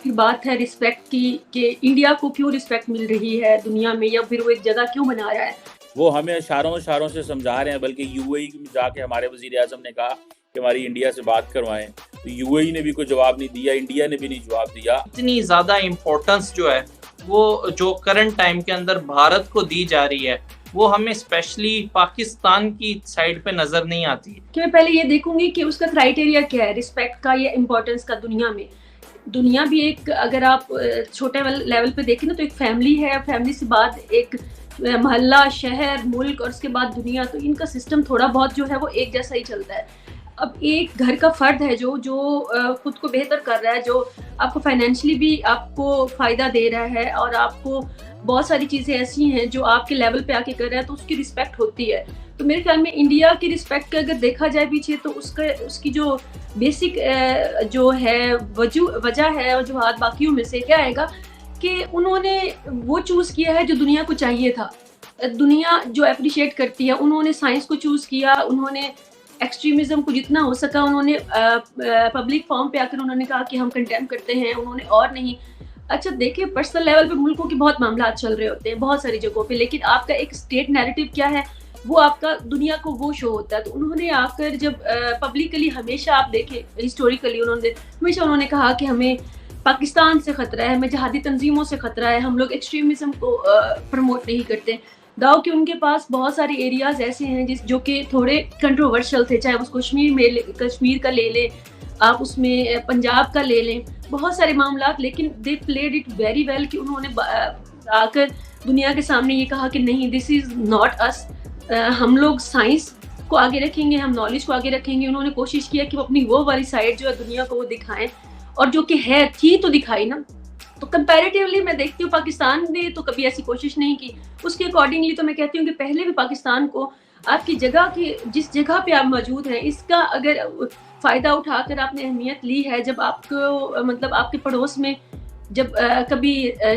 پھر بات ہے رسپیکٹ کی کہ انڈیا کو کیوں رسپیکٹ مل رہی ہے دنیا میں، یا پھر وہ ایک جگہ کیوں بنا رہا ہے. وہ ہمیں اشاروں سے سمجھا رہے ہیں، بلکہ یو اے ای میں جا کے ہمارے وزیر اعظم نے کہا کہ ہماری انڈیا سے بات کروائیں، تو یو اے ای نے بھی کوئی جواب نہیں دیا، انڈیا نے بھی نہیں جواب دیا. اتنی زیادہ امپورٹنس جو ہے وہ جو کرنٹ ٹائم کے اندر بھارت کو دی جا رہی ہے وہ ہمیں اسپیشلی پاکستان کی سائڈ پہ نظر نہیں آتی. کہ میں پہلے یہ دیکھوں گی کہ اس کا کرائٹیریا کیا ہے رسپیکٹ کا یا امپورٹنس کا. دنیا بھی ایک، اگر آپ چھوٹے لیول پہ دیکھیں نا تو ایک فیملی ہے، فیملی سے بعد ایک محلہ، شہر، ملک، اور اس کے بعد دنیا. تو ان کا سسٹم تھوڑا بہت جو ہے وہ ایک جیسا ہی چلتا ہے. اب ایک گھر کا فرد ہے جو خود کو بہتر کر رہا ہے، جو آپ کو فائنینشلی بھی آپ کو فائدہ دے رہا ہے، اور آپ کو بہت ساری چیزیں ایسی ہیں جو آپ کے لیول پہ آ کے کر رہا ہے، تو اس کی رسپیکٹ ہوتی ہے. تو میرے خیال میں انڈیا کی رسپیکٹ کا اگر دیکھا جائے پیچھے، تو اس کی جو بیسک جو ہے وجہ ہے، اور جو ہاتھ باقیوں میں سے کیا آئے گا کہ انہوں نے وہ چوز کیا ہے جو دنیا کو چاہیے تھا. دنیا جو اپریشیٹ کرتی ہے، انہوں نے سائنس کو چوز کیا، انہوں نے ایکسٹریمزم کو جتنا ہو سکا انہوں نے پبلک فارم پہ آ کر انہوں نے کہا کہ ہم کنڈیم کرتے ہیں، انہوں نے اور نہیں. اچھا دیکھیں، پرسنل لیول پہ ملکوں کے بہت معاملات چل رہے ہوتے ہیں بہت ساری جگہوں پہ، لیکن آپ کا ایک اسٹیٹ نیریٹو کیا ہے، وہ آپ کا دنیا کو وہ شو ہوتا ہے. تو انہوں نے آ کر جب پبلکلی ہمیشہ آپ دیکھیں ہسٹوریکلی انہوں نے کہا کہ ہمیں پاکستان سے خطرہ ہے، ہمیں جہادی تنظیموں سے خطرہ ہے، ہم لوگ ایکسٹریمزم کو پروموٹ نہیں کرتے. داؤ کہ ان کے پاس بہت سارے ایریاز ایسے ہیں جو کہ تھوڑے کنٹروورشل تھے، چاہے اس کشمیر کا لے لیں آپ، اس میں پنجاب کا لے لیں، بہت سارے معاملات. لیکن they played it very well کہ انہوں نے آ کر دنیا کے سامنے یہ کہا کہ نہیں، دس از ناٹ اس، ہم لوگ سائنس کو آگے رکھیں گے، ہم نالج کو آگے رکھیں گے. انہوں نے کوشش کیا کہ وہ اپنی وہ والی سائڈ جو ہے دنیا کو وہ دکھائیں، اور جو کہ ہے تھی تو دکھائی نا. تو کمپیریٹیولی میں دیکھتی ہوں پاکستان نے تو کبھی ایسی کوشش نہیں کی. اس کے اکارڈنگلی تو میں کہتی ہوں کہ پہلے بھی پاکستان کو آپ کی جگہ کی، جس جگہ پہ آپ موجود ہیں، اس کا اگر فائدہ اٹھا کر آپ نے اہمیت لی ہے، جب آپ کو مطلب آپ کے پڑوس میں جب کبھی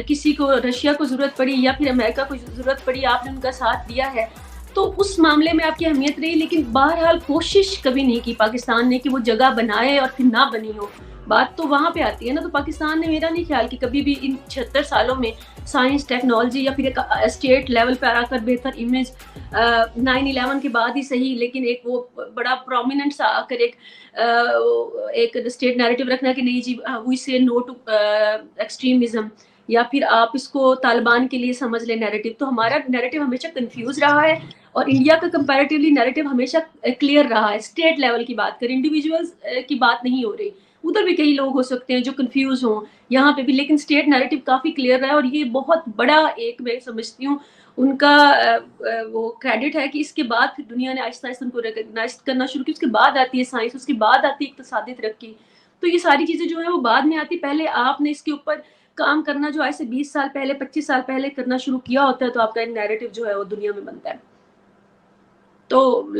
کسی کو رشیا کو ضرورت پڑی یا پھر امریکہ کو ضرورت پڑی، آپ نے ان کا ساتھ دیا ہے، تو اس معاملے میں آپ کی اہمیت رہی. لیکن بہرحال کوشش کبھی نہیں کی پاکستان نے کہ وہ جگہ بنائے اور پھر نہ بنی ہو. بات تو وہاں پہ آتی ہے نا. تو پاکستان نے، میرا نہیں خیال کہ کبھی بھی ان 76 سالوں میں سائنس، ٹیکنالوجی یا پھر ایک اسٹیٹ لیول پہ آ کر بہتر امیج 9/11 کے بعد ہی صحیح، لیکن ایک وہ بڑا پرومیننٹ سا آ کر ایک اسٹیٹ نیریٹو رکھنا کہ نہیں جی وی سے نو ٹو ایکسٹریمزم، یا پھر آپ اس کو طالبان کے لیے سمجھ لیں نیریٹو. تو ہمارا نیریٹو ہمیشہ کنفیوز رہا ہے، اور انڈیا کا کمپیریٹیولی نیریٹو ہمیشہ کلیئر رہا ہے. اسٹیٹ لیول کی بات کریں، انڈیویجولز کی بات نہیں ہو رہی. ادھر بھی کئی لوگ ہو سکتے ہیں جو کنفیوز ہوں، یہاں پہ بھی، لیکن اسٹیٹ نیریٹو کافی کلیئر رہا ہے. اور یہ بہت بڑا ایک میں سمجھتی ہوں ان کا وہ کریڈٹ ہے کہ اس کے بعد پھر دنیا نے آہستہ آہستہ ان کو ریکگنائز کرنا شروع کی. اس کے بعد آتی ہے سائنس، اس کے بعد آتی ہے اقتصادی ترقی. تو یہ ساری چیزیں جو ہیں وہ بعد میں آتی. پہلے آپ نے اس کے اوپر کام کرنا جو آج سے 20 سال پہلے، 25 سال پہلے کرنا شروع کیا ہوتا ہے، تو آپ کا ایک نیریٹو جو ہے وہ دنیا میں بنتا ہے. تو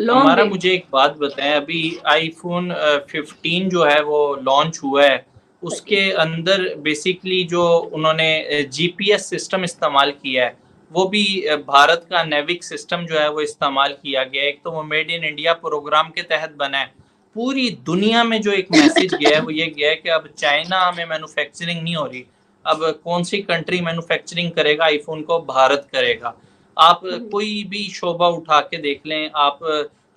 ہمارا مجھے ایک بات بتائیں، ابھی آئی فون 15 جو ہے وہ لانچ ہوا ہے، اس کے اندر بیسیکلی جو انہوں نے جی پی ایس سسٹم استعمال کیا ہے، وہ بھی بھارت کا نیوک سسٹم جو ہے وہ استعمال کیا گیا ہے. ایک تو وہ میڈ ان انڈیا پروگرام کے تحت بنا ہے. پوری دنیا میں جو ایک میسج گیا ہے وہ یہ گیا ہے کہ اب چائنا میں مینوفیکچرنگ نہیں ہو رہی، اب کون سی کنٹری مینوفیکچرنگ کرے گا آئی فون کو؟ بھارت کرے گا. آپ کوئی بھی شعبہ اٹھا کے دیکھ لیں، آپ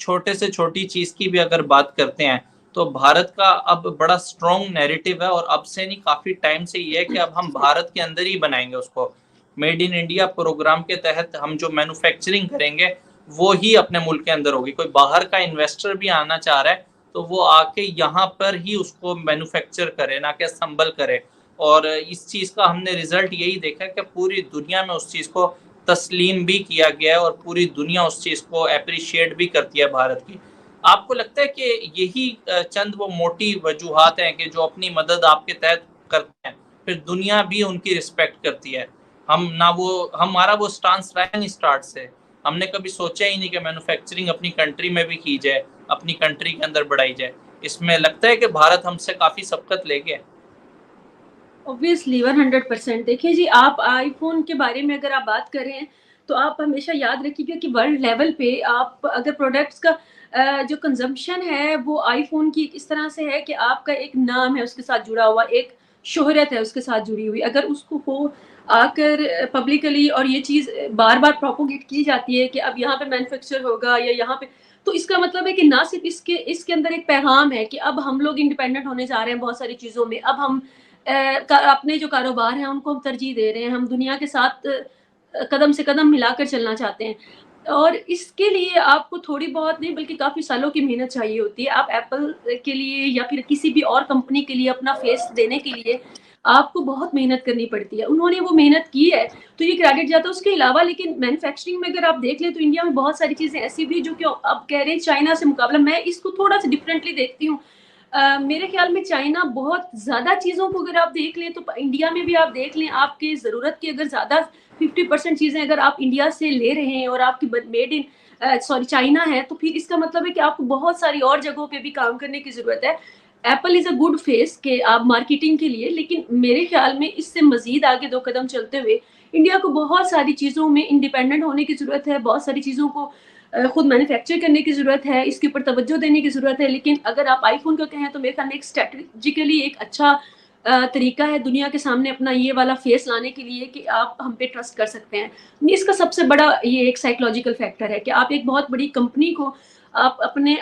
چھوٹے سے چھوٹی چیز کی بھی اگر بات کرتے ہیں تو بھارت کا اب بڑا اسٹرانگ نیریٹو ہے، اور اب سے نہیں کافی ٹائم سے یہ ہے کہ اب ہم بھارت کے اندر ہی بنائیں گے اس کو. میڈ ان انڈیا پروگرام کے تحت ہم جو مینوفیکچرنگ کریں گے وہ ہی اپنے ملک کے اندر ہوگی. کوئی باہر کا انویسٹر بھی آنا چاہ رہا ہے تو وہ آ کے یہاں پر ہی اس کو مینوفیکچر کرے، نہ کہ اسمبل کرے. اور اس چیز کا ہم نے ریزلٹ یہی دیکھا کہ پوری دنیا میں اس چیز کو تسلیم بھی کیا گیا ہے، اور پوری دنیا اس چیز کو اپریشیٹ بھی کرتی ہے بھارت کی. آپ کو لگتا ہے کہ یہی چند وہ موٹی وجوہات ہیں کہ جو اپنی مدد آپ کے تحت کرتے ہیں، پھر دنیا بھی ان کی رسپیکٹ کرتی ہے؟ ہمارا وہ سٹانس رہا نہیں اسٹارٹ سے. ہم نے کبھی سوچا ہی نہیں کہ مینوفیکچرنگ اپنی کنٹری میں بھی کی جائے، اپنی کنٹری کے اندر بڑھائی جائے. اس میں لگتا ہے کہ بھارت ہم سے کافی سبقت لے گیا. اوبویسلی 100%. دیکھیں جی، آپ آئی فون کے بارے میں اگر آپ بات کریں تو آپ ہمیشہ یاد رکھیے گا کہ ورلڈ لیول پہ آپ اگر پروڈکٹس کا جو کنزمپشن ہے وہ آئی فون کی اس طرح سے ہے کہ آپ کا ایک نام ہے اس کے ساتھ جڑا ہوا، ایک शोहरत है उसके साथ जुड़ी हुई, अगर उसको हो आकर पब्लिकली और ये चीज़ बार बार प्रोपोगेट की जाती है कि अब यहाँ पे मैन्युफैक्चर होगा या यहाँ पे, तो इसका मतलब है कि ना सिर्फ इसके अंदर एक पैगाम है कि अब हम लोग इंडिपेंडेंट होने जा रहे हैं बहुत सारी चीज़ों में, अब हम अपने जो कारोबार हैं उनको हम तरजीह दे रहे हैं, हम दुनिया के साथ कदम से कदम मिलाकर चलना चाहते हैं। और इसके लिए आपको थोड़ी बहुत नहीं बल्कि काफ़ी सालों की मेहनत चाहिए होती है। आप एप्पल के लिए या फिर किसी भी और कंपनी के लिए अपना फेस देने के लिए आपको बहुत मेहनत करनी पड़ती है। उन्होंने वो मेहनत की है तो ये क्रेडिट जाता है। उसके अलावा लेकिन मैन्युफैक्चरिंग में अगर आप देख लें तो इंडिया में बहुत सारी चीज़ें ऐसी भी जो कि अब कह रहे हैं चाइना से मुकाबला, मैं इसको थोड़ा सा डिफरेंटली देखती हूँ। मेरे ख्याल में चाइना बहुत ज़्यादा चीज़ों को अगर आप देख लें तो इंडिया में भी आप देख लें, आपकी ज़रूरत की अगर ज़्यादा 50% चीज़ें अगर आप इंडिया से ले रहे हैं और आपकी मेड इन चाइना है, तो फिर इसका मतलब है कि आपको बहुत सारी और जगहों पे भी काम करने की ज़रूरत है। Apple is a good face के आप मार्केटिंग के लिए, लेकिन मेरे ख्याल में इससे मज़ीद आगे 2 कदम चलते हुए इंडिया को बहुत सारी चीज़ों में इंडिपेंडेंट होने की ज़रूरत है, बहुत सारी चीज़ों को खुद मैन्युफैक्चर करने की ज़रूरत है, इसके ऊपर तवज्जो देने की ज़रूरत है। लेकिन अगर आप आईफ़ोन का कहें तो मेरे ख्याल में एक स्ट्रैटेजिकली एक अच्छा तरीका है दुनिया के सामने अपना ये वाला फेस लाने के लिए कि आप हम पे ट्रस्ट कर सकते हैं। इसका सबसे बड़ा ये एक साइकोलॉजिकल फैक्टर है कि आप एक बहुत बड़ी कंपनी को आप अपने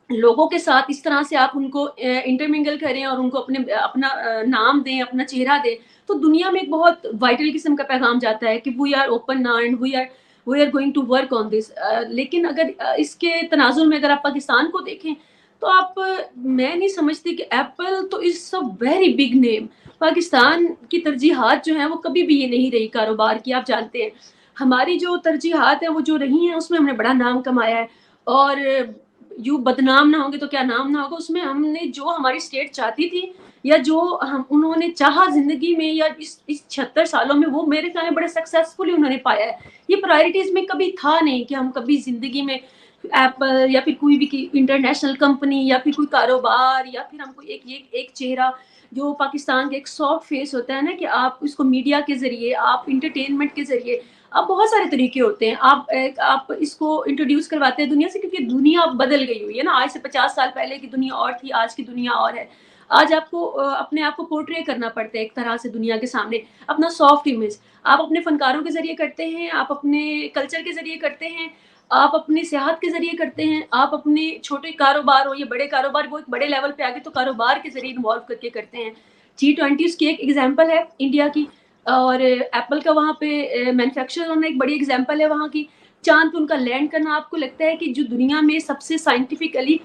लोगों के साथ इस तरह से आप उनको इंटरमिंगल करें और उनको अपना नाम दें, अपना चेहरा दें, तो दुनिया में एक बहुत वाइटल किस्म का पैगाम जाता है कि we are open now and we are going to work on this. लेकिन अगर इसके तनाजुर में अगर आप पाकिस्तान को देखें तो मैं नहीं समझती कि एप्पल तो is a very big name. Pakistan की तरजीहात जो हैं वो कभी भी ये नहीं रही कारोबार की, आप जानते हैं। हमारी जो तरजीहात हैं वो जो रही हैं उसमें हमने बड़ा नाम कमाया है, और यूँ बदनाम ना होंगे तो क्या नाम ना होगा। उसमें हमने जो हमारी स्टेट चाहती थी या जो हम उन्होंने चाहा ज़िंदगी में या इस 76 सालों में, वो मेरे ख्याल में बड़े सक्सेसफुली उन्होंने पाया है। ये प्रायोरिटीज़ में कभी था नहीं कि हम कभी ज़िंदगी में एप्पल या फिर कोई भी इंटरनेशनल कंपनी या फिर कोई कारोबार या फिर हमको एक चेहरा जो पाकिस्तान का एक सॉफ्ट फेस होता है ना, कि आप इसको मीडिया के ज़रिए, आप इंटरटेनमेंट के ज़रिए, अब बहुत सारे तरीके होते हैं, आप इसको इंट्रोड्यूस करवाते हैं दुनिया से, क्योंकि दुनिया अब बदल गई हुई है ना। आज से 50 साल पहले की दुनिया और थी, आज की दुनिया और है। आज आपको अपने आप को पोर्ट्रे करना पड़ता है एक तरह से दुनिया के सामने, अपना सॉफ्ट इमेज आप अपने फनकारों के ज़रिए करते हैं, आप अपने कल्चर के ज़रिए करते हैं, आप अपनी सेहत के ज़रिए करते हैं, आप अपने छोटे कारोबार हो या बड़े कारोबार, वो एक बड़े लेवल पे आगे तो कारोबार के ज़रिए इन्वॉल्व करके करते हैं। G20 उसकी एक एग्जांपल है इंडिया की, और एप्पल का वहाँ पे मैन्युफैक्चर होना एक बड़ी एग्जांपल है वहाँ की। चाँद पे उनका लैंड करना, आपको लगता है कि जो दुनिया में सबसे साइंटिफिकली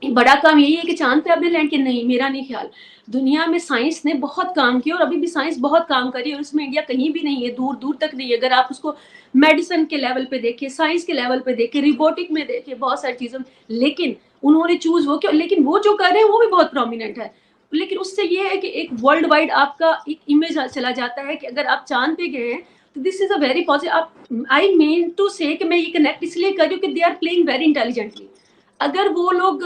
बड़ा काम यही है कि चाँद पे आपने लैंड किया? नहीं, मेरा नहीं ख्याल। दुनिया में साइंस ने बहुत काम किया और अभी भी साइंस बहुत काम कर रही है, और उसमें इंडिया कहीं भी नहीं है, दूर-दूर तक नहीं है। अगर आप उसको मेडिसिन के लेवल पे देखें, साइंस के लेवल पे देखें, रोबोटिक में देखें, बहुत सारी चीज़ों में, लेकिन उन्होंने चूज़ वो किया। लेकिन वो जो कर रहे हैं वो भी बहुत प्रोमिनेंट है। लेकिन उससे ये है कि एक वर्ल्ड वाइड आपका एक इमेज चला जाता है कि अगर आप चाँद पे गए हैं तो this is a very positive. आप आई मीन टू से कि मैं ये कनेक्ट इसलिए कर रही हूँ कि they are playing very intelligently. अगर वो लोग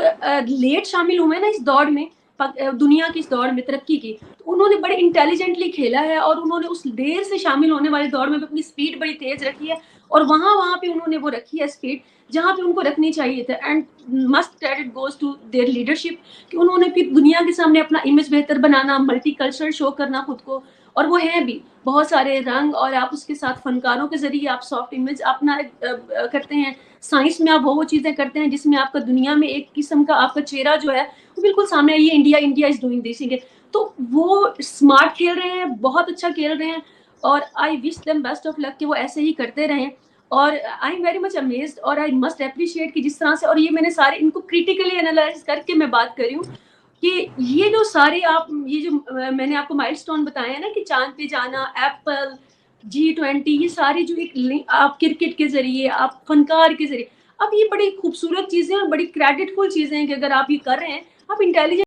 लेट शामिल हुए ना इस दौड़ में, दुनिया की इस दौड़ में तरक्की की, तो उन्होंने बड़े इंटेलिजेंटली खेला है और उन्होंने उस देर से शामिल होने वाली दौड़ में भी अपनी स्पीड बड़ी तेज रखी है, और वहाँ पे उन्होंने वो रखी है स्पीड जहाँ पे उनको रखनी चाहिए था। And must credit goes to their leadership कि उन्होंने फिर दुनिया के सामने अपना इमेज बेहतर बनाना, मल्टी कल्चरल शो करना खुद को, और वो हैं भी बहुत सारे रंग, और आप उसके साथ फनकारों के ज़रिए आप सॉफ्ट इमेज अपना करते हैं। साइंस में आप वो चीज़ें करते हैं जिसमें आपका दुनिया में एक किस्म का आपका चेहरा जो है वो बिल्कुल सामने है, ये इंडिया इज़ डूइंग दिस। तो वो स्मार्ट खेल रहे हैं, बहुत अच्छा खेल रहे हैं, और I wish them best of luck कि वो ऐसे ही करते रहें। और I am very much amazed और आई मस्ट एप्रिशिएट कि जिस तरह से, और ये मैंने सारे इनको क्रिटिकली एनालाइज करके मैं बात कर रही हूँ कि ये जो सारे ये जो मैंने आपको माइलस्टोन बताए हैं ना, कि चांद पे जाना, एप्पल, G20, ये सारी जो एक आप क्रिकेट के जरिए, आप फनकार के जरिए, अब ये बड़ी खूबसूरत चीज़ें और बड़ी क्रेडिटफुल चीज़ें हैं कि अगर आप ये कर रहे हैं, आप इंटेलिजेंट